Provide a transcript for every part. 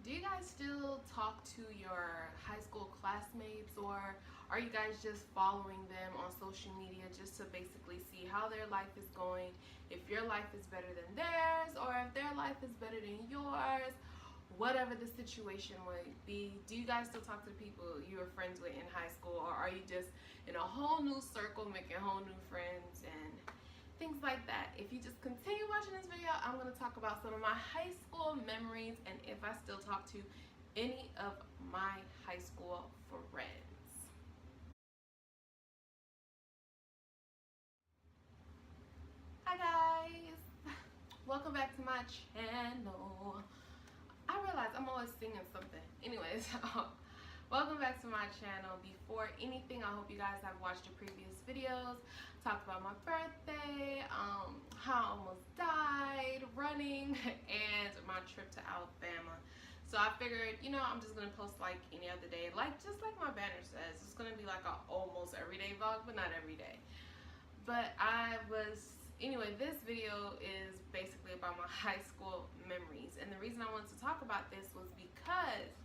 Do you guys still talk to your high school classmates, or are you guys just following them on social media just to basically see how their life is going, if your life is better than theirs, or if their life is better than yours, whatever the situation would be? Do you guys still talk to people you were friends with in high school, or are you just in a whole new circle making whole new friends and things like that? If you just continue watching this video, I'm going to talk about some of my high school memories and if I still talk to any of my high school friends. Hi guys, welcome back to my channel. I realize I'm always singing something. Anyways, welcome back to my channel. Before anything, I hope you guys have watched the previous videos. Talked about my birthday, how I almost died running, and my trip to Alabama. So I figured, you know, I'm just gonna post like any other day, just like my banner says. It's gonna be like a almost everyday vlog, but not every day. But anyway, this video is basically about my high school memories. And the reason I wanted to talk about this was because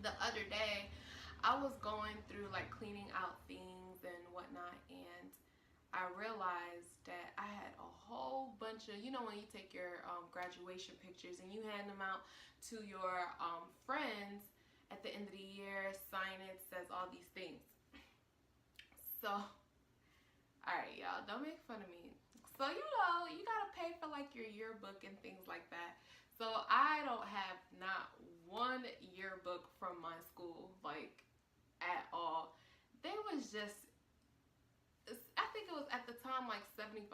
the other day I was going through like cleaning out things and whatnot, and I realized that I had a whole bunch of, you know, when you take your graduation pictures and you hand them out to your friends at the end of the year, sign it, says all these things. So alright, y'all, don't make fun of me. So, you know, you gotta pay for like your yearbook and things like that. So I don't have not one yearbook from my school, like, at all. There was just, I think it was at the time like $75,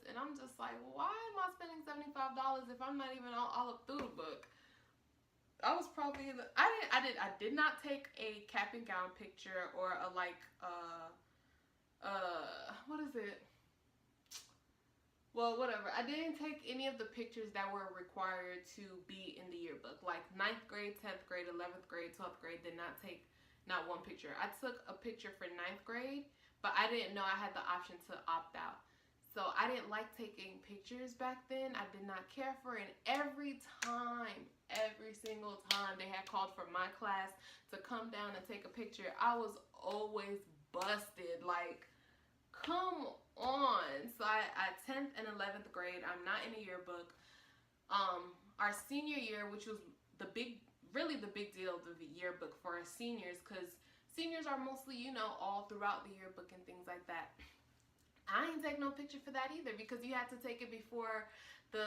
and I'm just like, why am I spending $75 if I'm not even all up through the book? I was probably in the, I did not take a cap and gown picture or a like what is it? Well, whatever. I didn't take any of the pictures that were required to be in the yearbook. Like 9th grade, 10th grade, 11th grade, 12th grade, did not take not one picture. I took a picture for 9th grade, but I didn't know I had the option to opt out. So I didn't like taking pictures back then. I did not care for it. And every single time they had called for my class to come down and take a picture, I was always busted. Like, come on. So at 10th and 11th grade, I'm not in a yearbook. Our senior year, which was really the big deal of the yearbook for our seniors, because seniors are mostly, you know, all throughout the yearbook and things like that. I ain't take no picture for that either, because you had to take it before the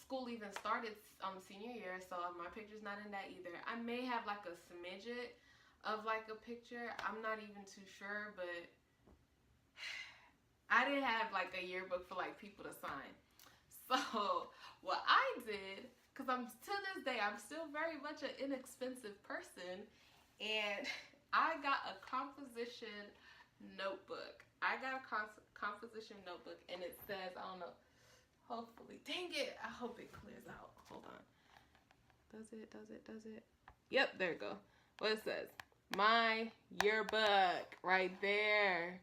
school even started senior year. So my picture's not in that either. I may have like a smidget of like a picture. I'm not even too sure, but I didn't have like a yearbook for like people to sign. So what I did, because to this day I'm still very much an inexpensive person, and I got a composition notebook. I got a composition notebook, and it says, I don't know, hopefully, dang it, I hope it clears out. Hold on. Does it? Yep, there we go. What it says? My yearbook, right there.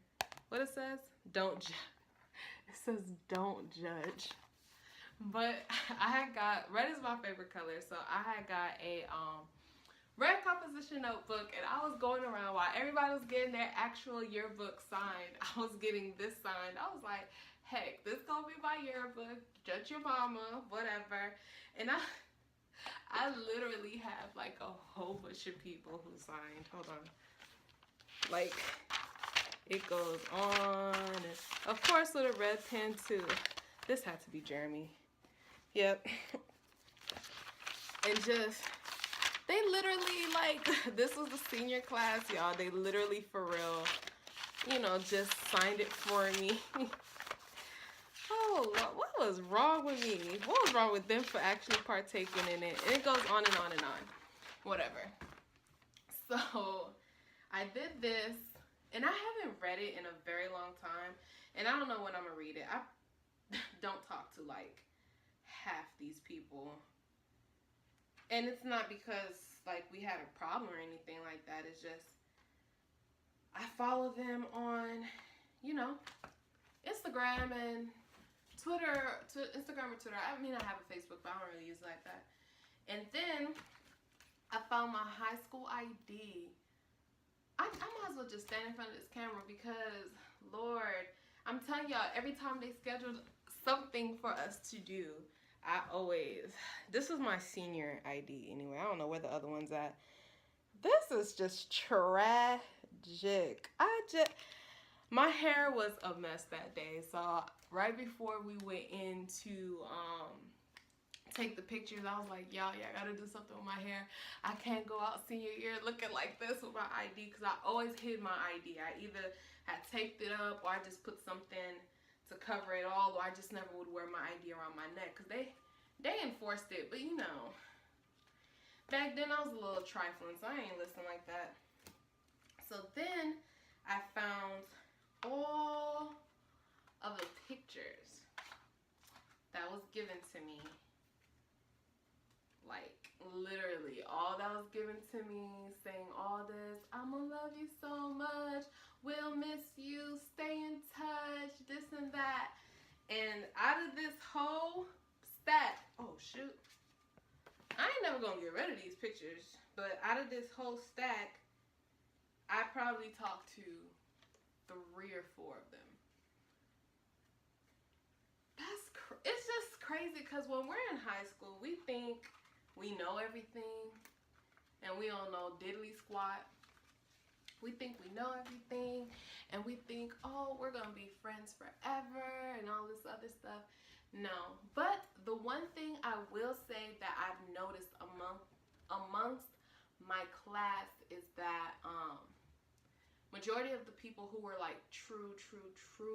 What it says? Don't judge. It says don't judge. But I had got, red is my favorite color, so I had got a red composition notebook, and I was going around while everybody was getting their actual yearbook signed. I was getting this signed. I was like, heck, this gonna be my yearbook. Judge your mama, whatever. And I literally have like a whole bunch of people who signed. Hold on. Like, it goes on. And of course, with a red pen too. This had to be Jeremy. Yep. And just, they literally, like, this was the senior class, y'all. They literally, for real, you know, just signed it for me. Oh, what was wrong with me? What was wrong with them for actually partaking in it? And it goes on and on and on. Whatever. So, I did this, and I haven't read it in a very long time, and I don't know when I'm gonna read it. I don't talk to, like, half these people. And it's not because, like, we had a problem or anything like that. It's just, I follow them on, you know, Instagram and Twitter, Instagram or Twitter. I mean, I have a Facebook, but I don't really use it like that. And then found my high school ID. I might as well just stand in front of this camera because, Lord, I'm telling y'all, every time they scheduled something for us to do, this was my senior ID anyway. I don't know where the other one's at. This is just tragic. My hair was a mess that day. So right before we went in to take the pictures, I was like, y'all, I gotta do something with my hair. I can't go out senior year looking like this with my ID, because I always hid my ID. I either had taped it up, or I just put something to cover it all, or I just never would wear my ID around my neck, because they enforced it. But you know, back then I was a little trifling, so I ain't listen like that. So then I found all of the pictures that was given to me. Like, literally, all that was given to me, saying all this, I'ma love you so much, we'll miss you, stay in touch, this and that. And out of this whole stack, oh shoot, I ain't never gonna get rid of these pictures, but out of this whole stack, I probably talked to 3 or 4 of them. It's just crazy, because when we're in high school, we think we know everything, and we don't know diddly squat. We think we know everything, and we think, oh, we're gonna be friends forever, and all this other stuff. No, but the one thing I will say that I've noticed amongst my class is that majority of the people who were like true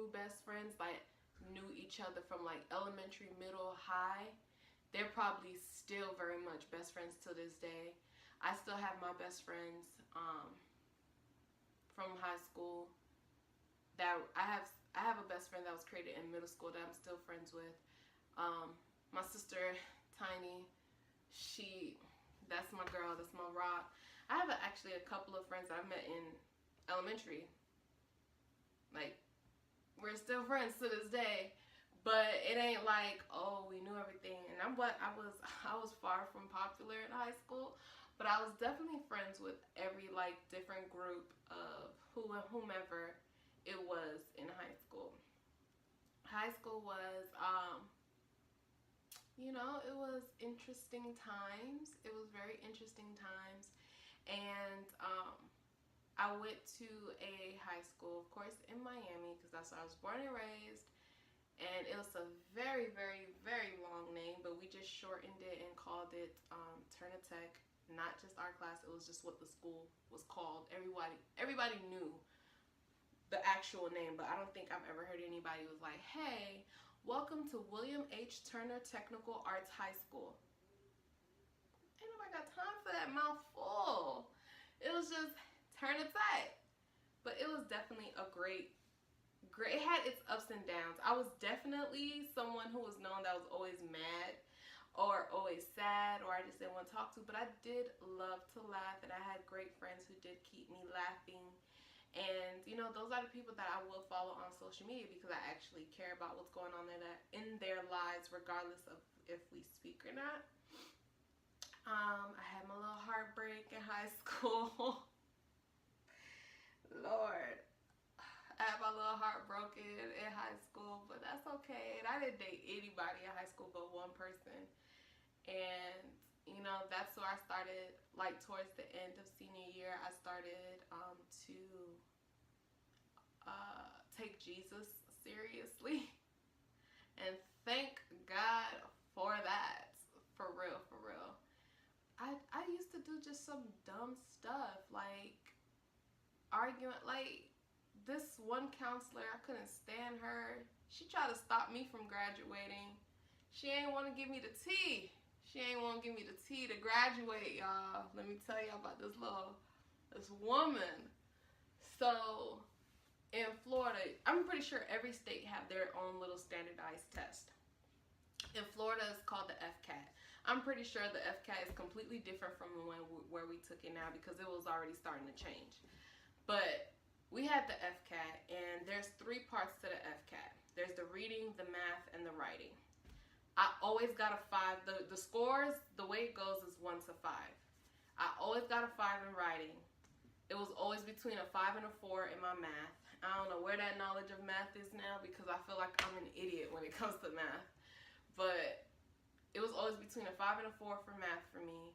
best friends, like knew each other from like elementary, middle, high, they're probably still very much best friends to this day. I still have my best friends from high school that I have a best friend that was created in middle school that I'm still friends with. My sister Tiny, that's my girl, that's my rock. I have actually a couple of friends that I met in elementary. Like, we're still friends to this day. But it ain't like, oh, we knew everything. And I was far from popular in high school, but I was definitely friends with every like different group of whomever it was in high school. High school was, you know, it was interesting times. It was very interesting times, and I went to a high school, of course, in Miami, because that's where I was born and raised. And it was a very long name, but we just shortened it and called it Turner Tech. Not just our class, it was just what the school was called. Everybody knew the actual name, but I don't think I've ever heard anybody was like, hey, welcome to William H. Turner Technical Arts High School. Ain't nobody got time for that mouthful. It was just Turner Tech. But it was definitely a great, it had its ups and downs. I was definitely someone who was known that was always mad or always sad, or I just didn't want to talk to, but I did love to laugh, and I had great friends who did keep me laughing. And you know, those are the people that I will follow on social media, because I actually care about what's going on in their lives, regardless of if we speak or not. I had my little heartbreak in high school. Lord, I had my little heart broken in high school, but that's okay. And I didn't date anybody in high school but one person. And, you know, that's where I started, like, towards the end of senior year, I started to take Jesus seriously. And thank God for that. For real, for real. I used to do just some dumb stuff, like arguing, like, this one counselor, I couldn't stand her. She tried to stop me from graduating. She ain't want to give me the tea. She ain't want to give me the tea to graduate, y'all. Let me tell y'all about this woman. So, in Florida, I'm pretty sure every state have their own little standardized test. In Florida, it's called the FCAT. I'm pretty sure the FCAT is completely different from where we took it now, because it was already starting to change. But we had the FCAT, and there's 3 parts to the FCAT. There's the reading, the math, and the writing. I always got a 5. The scores, the way it goes is 1 to 5. I always got a 5 in writing. It was always between a 5 and a 4 in my math. I don't know where that knowledge of math is now because I feel like I'm an idiot when it comes to math. But it was always between a 5 and a 4 for math for me.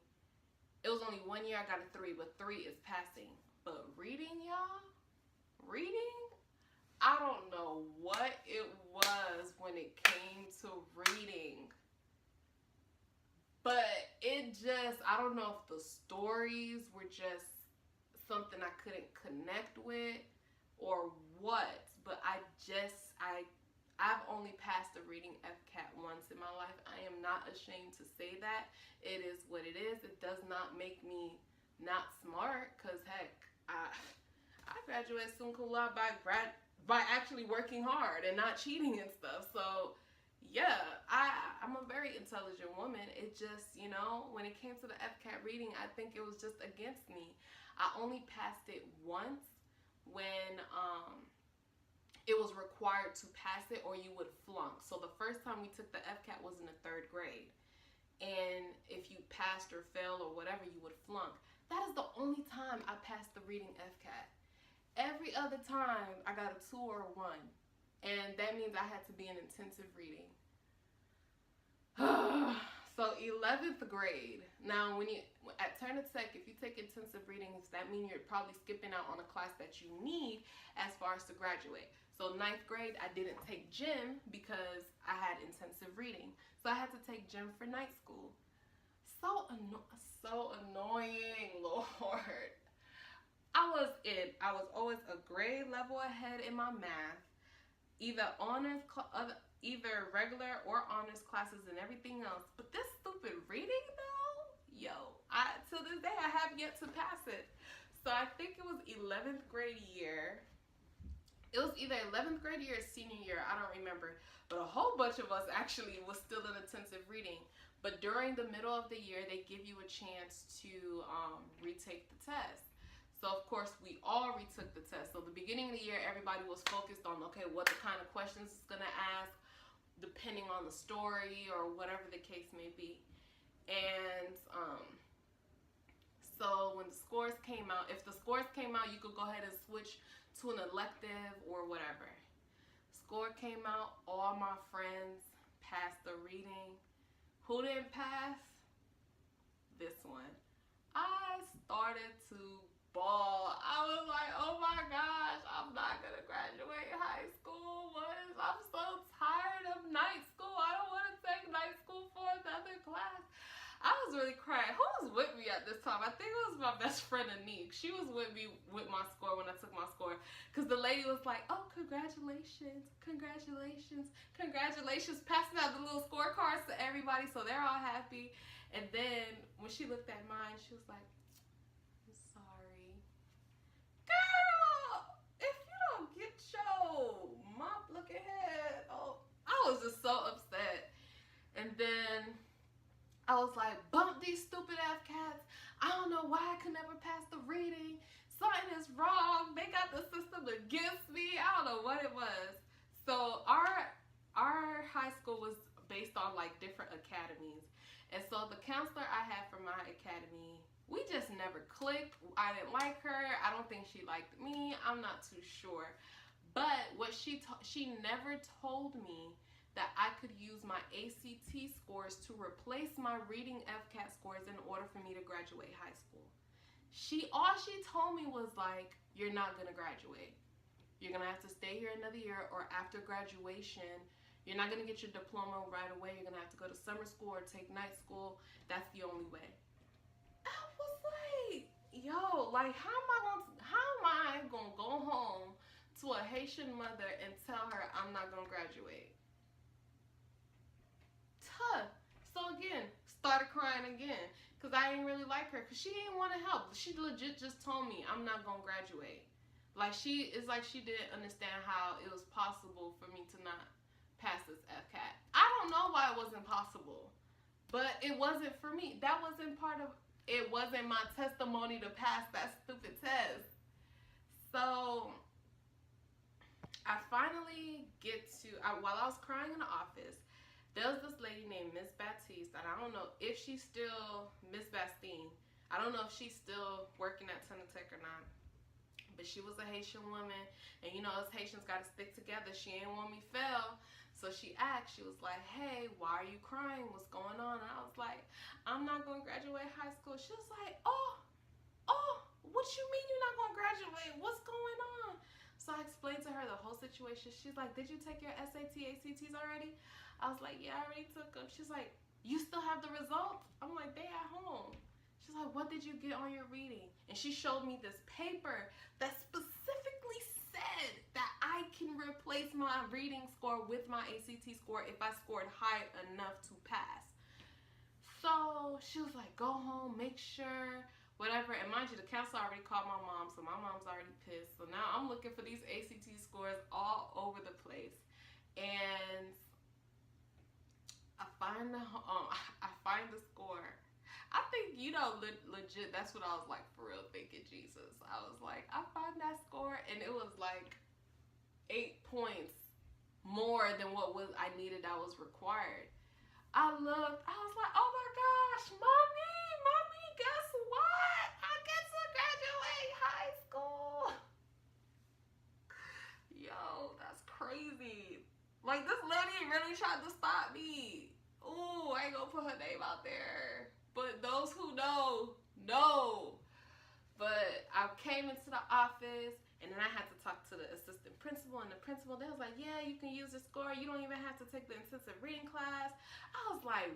It was only 1 year I got a 3, but 3 is passing. But reading, y'all, reading, I don't know what it was when it came to reading. But it just, I don't know if the stories were just something I couldn't connect with or what, but I've only passed a reading FCAT once in my life. I am not ashamed to say that. It is what it is. It does not make me not smart, because heck, I graduated summa cum laude by actually working hard and not cheating and stuff. So yeah, I'm a very intelligent woman. It just, you know, when it came to the FCAT reading, I think it was just against me. I only passed it once when it was required to pass it or you would flunk. So the first time we took the FCAT was in the 3rd grade. And if you passed or failed or whatever, you would flunk. That is the only time I passed the reading FCAT. Every other time I got a 2 or a 1. And that means I had to be in intensive reading. So 11th grade. Now, when you at Turner Tech, if you take intensive readings, that means you're probably skipping out on a class that you need as far as to graduate. So 9th grade, I didn't take gym because I had intensive reading. So I had to take gym for night school. So annoying, Lord. I was always a grade level ahead in my math. Either regular or honors classes and everything else. But this stupid reading though, yo, to this day I have yet to pass it. So I think it was 11th grade year. It was either 11th grade year or senior year, I don't remember. But a whole bunch of us actually was still in intensive reading. But during the middle of the year, they give you a chance to retake the test. So of course we all retook the test. So the beginning of the year, everybody was focused on, okay, what the kind of questions it's gonna ask, depending on the story or whatever the case may be. And so when the scores came out, if the scores came out, you could go ahead and switch to an elective or whatever. Score came out, all my friends passed the reading. Who didn't pass? This one. I started to ball. I was like, oh my gosh, I'm not gonna graduate high school. I'm so tired of night school. I don't want to take night school for another class. I was really crying. Who was with me at this time? I think it was my best friend Anique. She was with me with my score when I took my score, because the lady was like, oh, congratulations, congratulations, congratulations, passing out the little scorecards to everybody, so they're all happy. And then when she looked at mine, she was like, I'm sorry. Girl, if you don't get your mop looking head, oh, I was just so upset. And then I was like, bump these stupid FCATs. I don't know why I could never pass the reading. Something is wrong. They got the system against me. I don't know what it was. So our high school was based on like different academies. And so the counselor I had for my academy, we just never clicked. I didn't like her. I don't think she liked me. I'm not too sure. But what she never told me that I could use my ACT scores to replace my reading FCAT scores in order for me to graduate high school. All she told me was like, you're not gonna graduate. You're gonna have to stay here another year, or after graduation, you're not gonna get your diploma right away. You're gonna have to go to summer school or take night school. That's the only way. I was like, yo, like how am I gonna go home to a Haitian mother and tell her I'm not gonna graduate? So again, started crying again, because I didn't really like her, because she didn't want to help. She legit just told me I'm not gonna graduate. Like she didn't understand how it was possible for me to not pass this FCAT. I don't know why it wasn't possible, but it wasn't for me. That wasn't it wasn't my testimony to pass that stupid test. So I finally while I was crying in the office, there was this lady named Miss Baptiste, and I don't know if she's still Miss Bastine. I don't know if she's still working at Tech or not. But she was a Haitian woman, and you know, us Haitians got to stick together. She ain't want me fail. So she asked, she was like, hey, why are you crying? What's going on? And I was like, I'm not going to graduate high school. She was like, oh, what you mean you're not going to graduate? What's going on? So I explained to her the whole situation. She's like, did you take your SAT, ACTs already? I was like, yeah, I already took them. She's like, you still have the results? I'm like, they at home. She's like, what did you get on your reading? And she showed me this paper that specifically said that I can replace my reading score with my ACT score if I scored high enough to pass. So she was like, go home, make sure, whatever. And mind you, the counselor already called my mom, so my mom's already pissed. So now I'm looking for these ACT scores all over the place. And I find the score. I think, you know, legit, that's what I was like, for real, thinking Jesus. I was like, I find that score, and it was like 8 points more than what I needed that was required. I looked, I was like, oh my gosh, mommy, guess what? I get to graduate high school. Yo, that's crazy. Like, this lady really tried to stop me. Ooh, I ain't gonna put her name out there. But those who know. But I came into the office, and then I had to talk to the assistant principal, and the principal, they was like, yeah, you can use the score. You don't even have to take the intensive reading class. I was like,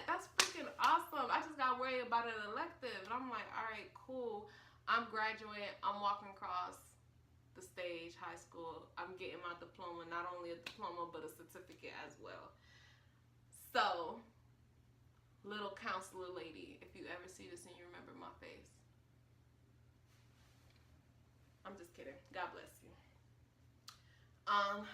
that's freaking awesome. I just got worried about an elective. And I'm like, all right, cool. I'm graduating. I'm walking across the stage, high school. I'm getting my diploma, not only a diploma, but a certificate as well. So, little counselor lady, if you ever see this and you remember my face. I'm just kidding. God bless you.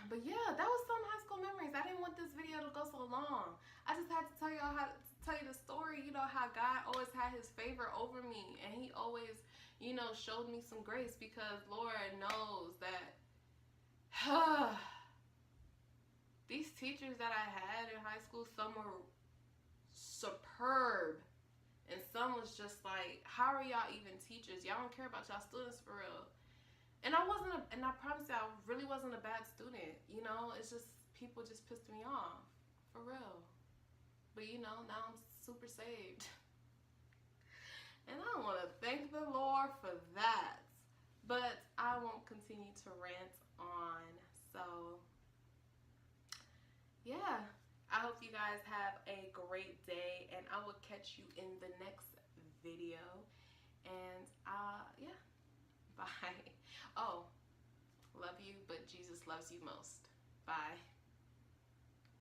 But yeah, that was some high school memories. I didn't want this video to go so long. I just had to tell y'all tell you the story, you know, how God always had his favor over me, and he always, you know, showed me some grace, because Lord knows that these teachers that I had in high school, some were superb, and some was just like, how are y'all even teachers? Y'all don't care about y'all students for real. And and I promise you, I really wasn't a bad student. You know, it's just people just pissed me off, for real. But you know, now I'm super saved. And I want to thank the Lord for that. But I won't continue to rant on. So, yeah. I hope you guys have a great day, and I will catch you in the next video. And yeah, bye. Oh, love you, but Jesus loves you most. Bye.